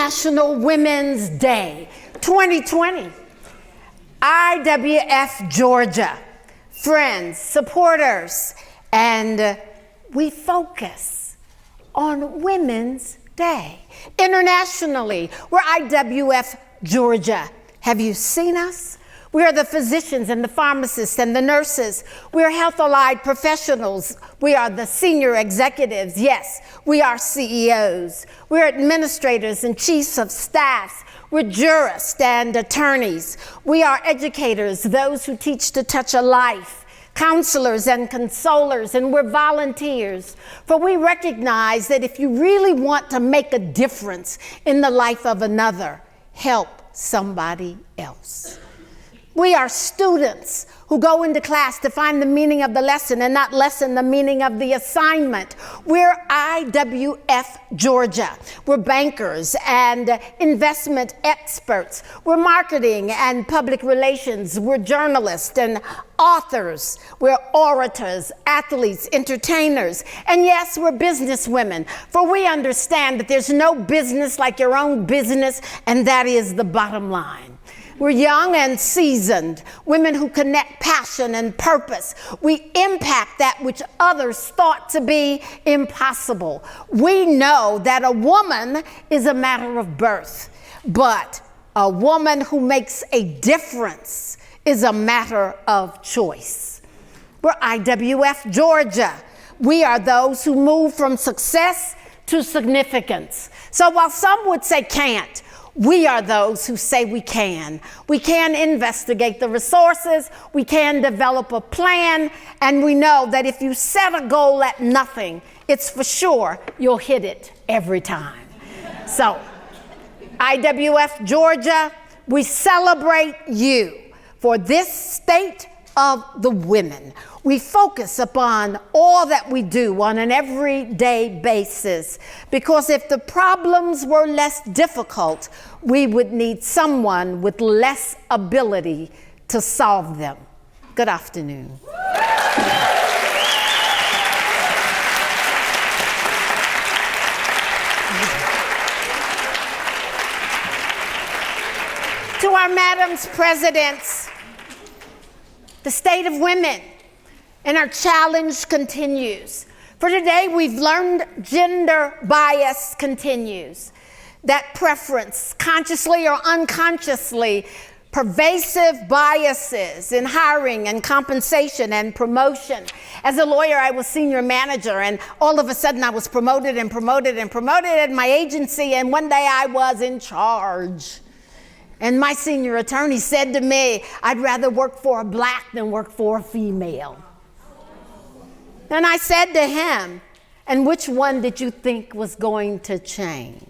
International Women's Day 2020. IWF Georgia, friends, supporters, and we focus on Women's Day. Internationally, we're IWF Georgia. Have you seen us? We are the physicians and the pharmacists and the nurses. We are health-allied professionals. We are the senior executives. Yes, we are CEOs. We're administrators and chiefs of staffs. We're jurists and attorneys. We are educators, those who teach to touch a life, counselors and consolers, and we're volunteers. For we recognize that if you really want to make a difference in the life of another, help somebody else. We are students who go into class to find the meaning of the lesson and not lessen the meaning of the assignment. We're IWF Georgia. We're bankers and investment experts. We're marketing and public relations. We're journalists and authors. We're orators, athletes, entertainers. And yes, we're businesswomen, for we understand that there's no business like your own business, and that is the bottom line. We're young and seasoned, women who connect passion and purpose. We impact that which others thought to be impossible. We know that a woman is a matter of birth, but a woman who makes a difference is a matter of choice. We're IWF Georgia. We are those who move from success to significance. So while some would say can't, we are those who say we can. We can investigate the resources, we can develop a plan, and we know that if you set a goal at nothing, it's for sure you'll hit it every time. So, IWF Georgia, we celebrate you for this state of the women. We focus upon all that we do on an everyday basis, because if the problems were less difficult, we would need someone with less ability to solve them. Good afternoon. To our madams, presidents, the state of women and our challenge continues. For today, we've learned gender bias continues. That preference, consciously or unconsciously, pervasive biases in hiring and compensation and promotion. As a lawyer, I was senior manager, and all of a sudden I was promoted and promoted and promoted at my agency, and one day I was in charge. And my senior attorney said to me, I'd rather work for a black than work for a female. And I said to him, and which one did you think was going to change?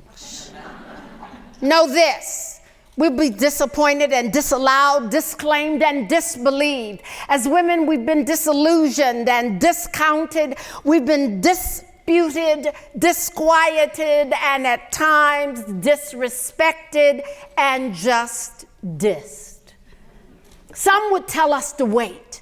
Know this, we'll be disappointed and disallowed, disclaimed and disbelieved. As women, we've been disillusioned and discounted. We've been disputed, disquieted, and at times disrespected and just dissed. Some would tell us to wait.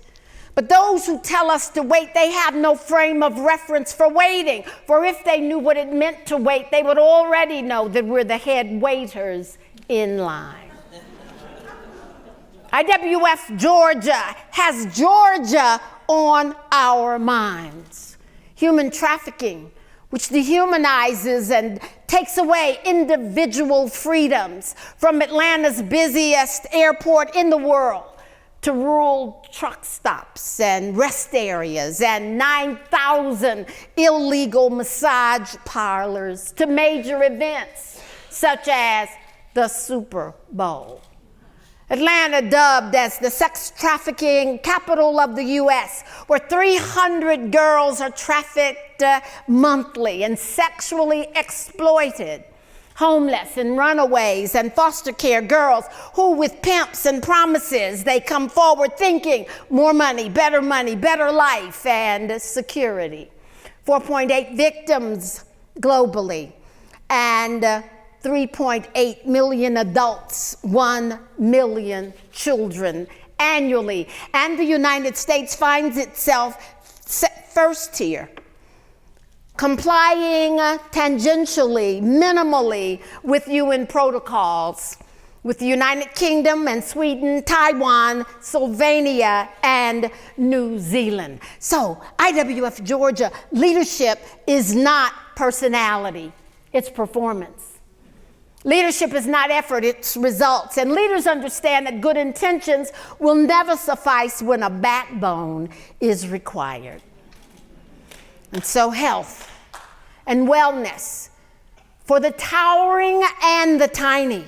But those who tell us to wait, they have no frame of reference for waiting. For if they knew what it meant to wait, they would already know that we're the head waiters in line. IWF Georgia has Georgia on our minds. Human trafficking, which dehumanizes and takes away individual freedoms, from Atlanta's busiest airport in the world to rural truck stops and rest areas and 9,000 illegal massage parlors, to major events such as the Super Bowl. Atlanta, dubbed as the sex trafficking capital of the U.S., where 300 girls are trafficked monthly and sexually exploited. Homeless and runaways and foster care girls who, with pimps and promises, they come forward thinking more money, better life, and security. 4.8 victims globally, and 3.8 million adults, 1 million children annually. And the United States finds itself first here complying tangentially, minimally with UN protocols, with the United Kingdom and Sweden, Taiwan, Slovenia, and New Zealand. So, IWF Georgia, leadership is not personality, it's performance. Leadership is not effort, it's results. And leaders understand that good intentions will never suffice when a backbone is required. And so health and wellness for the towering and the tiny.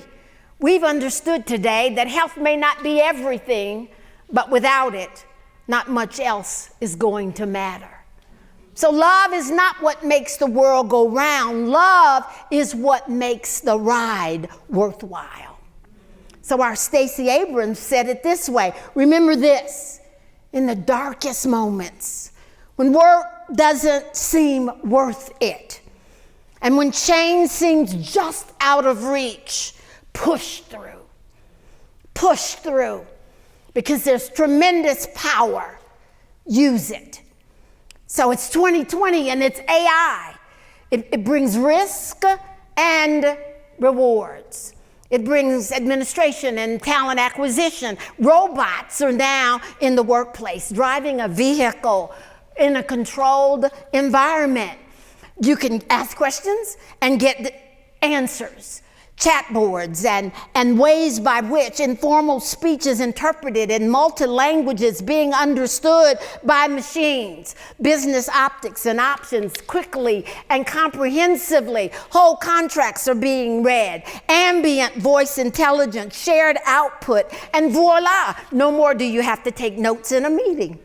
We've understood today that health may not be everything, but without it, not much else is going to matter. So love is not what makes the world go round. Love is what makes the ride worthwhile. So our Stacey Abrams said it this way. Remember this, in the darkest moments, when work doesn't seem worth it, and when change seems just out of reach, push through. Push through. Because there's tremendous power. Use it. So it's 2020 and it's AI. It brings risk and rewards. It brings administration and talent acquisition. Robots are now in the workplace, driving a vehicle in a controlled environment. You can ask questions and get answers. Chat boards and ways by which informal speech is interpreted in multi-languages being understood by machines. Business optics and options quickly and comprehensively. Whole contracts are being read. Ambient voice intelligence, shared output, and voila, no more do you have to take notes in a meeting.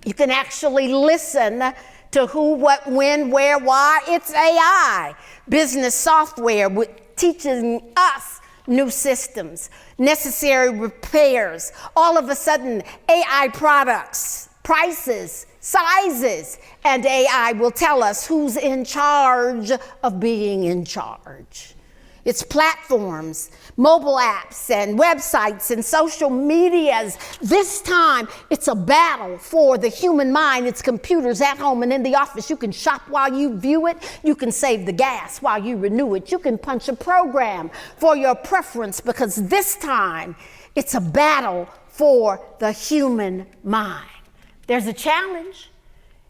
You can actually listen to who, what, when, where, why. It's AI. Business software teaching us new systems, necessary repairs. All of a sudden, AI products, prices, sizes, and AI will tell us who's in charge of being in charge. It's platforms, mobile apps, and websites, and social medias. This time, it's a battle for the human mind. It's computers at home and in the office. You can shop while you view it. You can save the gas while you renew it. You can punch a program for your preference, because this time, it's a battle for the human mind. There's a challenge.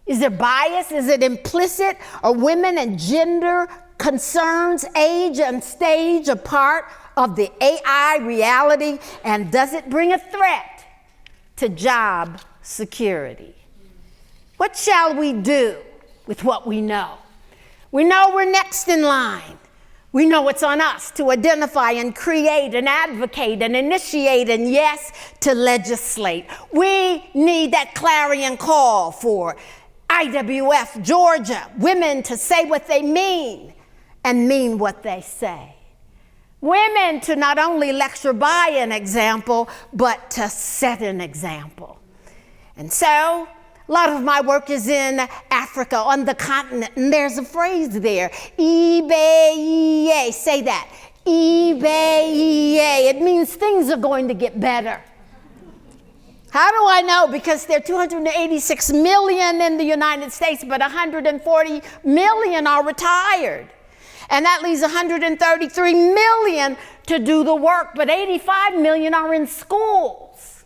Is there bias? Is it implicit? Are women and gender concerns, age and stage a part of the AI reality? And does it bring a threat to job security? What shall we do with what we know? We know we're next in line. We know it's on us to identify and create and advocate and initiate and, yes, to legislate. We need that clarion call for IWF Georgia, women to say what they mean and mean what they say. Women to not only lecture by an example, but to set an example. And so, a lot of my work is in Africa, on the continent, and there's a phrase there, Ibe-Iye, say that, Ibe-Iye. It means things are going to get better. How do I know? Because there are 286 million in the United States, but 140 million are retired. And that leaves 133 million to do the work, but 85 million are in schools.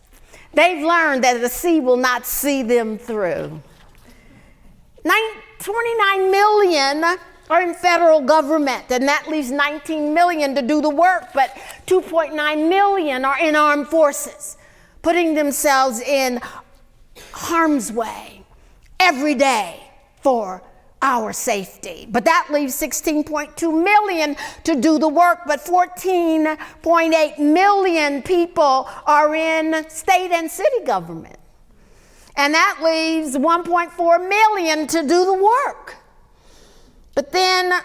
They've learned that the sea will not see them through. 29 million are in federal government, and that leaves 19 million to do the work, but 2.9 million are in armed forces, putting themselves in harm's way every day for our safety. But that leaves 16.2 million to do the work, but 14.8 million people are in state and city government. And that leaves 1.4 million to do the work. But then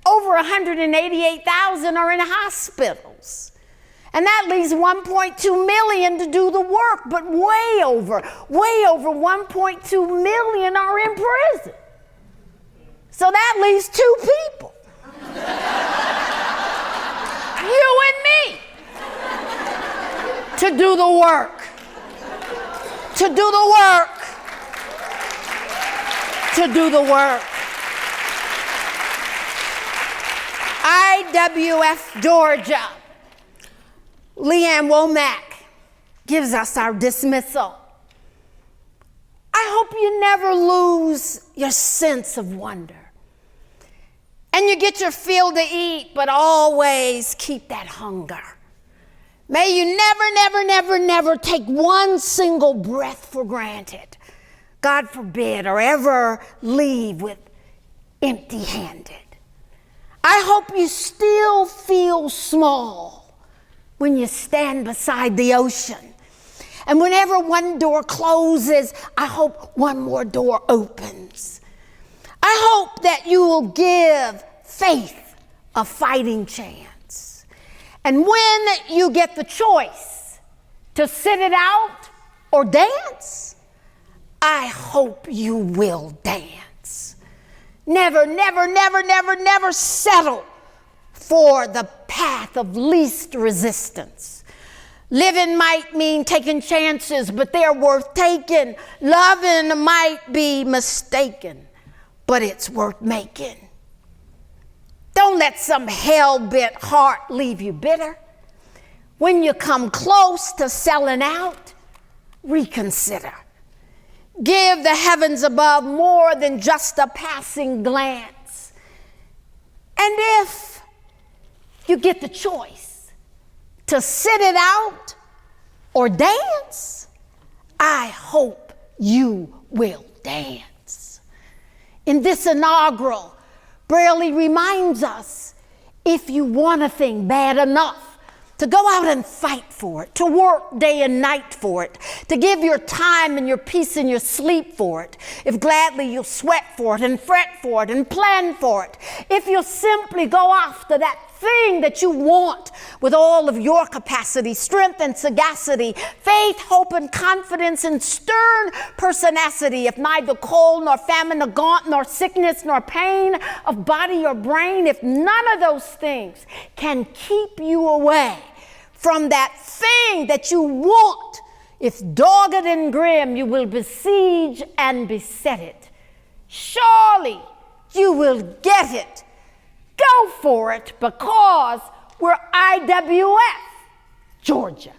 over 188,000 are in hospitals. And that leaves 1.2 million to do the work, but way over 1.2 million are in prison. So that leaves two people. You and me. To do the work. To do the work. To do the work. IWF, Georgia. Leanne Womack gives us our dismissal. I hope you never lose your sense of wonder. And you get your fill to eat, but always keep that hunger. May you never take one single breath for granted. God forbid, or ever leave with empty-handed. I hope you still feel small when you stand beside the ocean. And whenever one door closes, I hope one more door opens. I hope that you will give faith a fighting chance. And when you get the choice to sit it out or dance, I hope you will dance. Never settle for the path of least resistance. Living might mean taking chances, but they're worth taking. Loving might be mistaken, but it's worth making. Don't let some hell-bent heart leave you bitter. When you come close to selling out, reconsider. Give the heavens above more than just a passing glance. And if you get the choice to sit it out or dance, I hope you will dance. In this inaugural, Braley reminds us, if you want a thing bad enough, to go out and fight for it, to work day and night for it, to give your time and your peace and your sleep for it. If gladly you'll sweat for it and fret for it and plan for it. If you'll simply go after that thing that you want with all of your capacity, strength and sagacity, faith, hope and confidence and stern pertinacity. If neither cold nor famine nor gaunt nor sickness nor pain of body or brain, if none of those things can keep you away from that thing that you want, if dogged and grim you will besiege and beset it, surely you will get it. Go for it, because we're IWF, Georgia.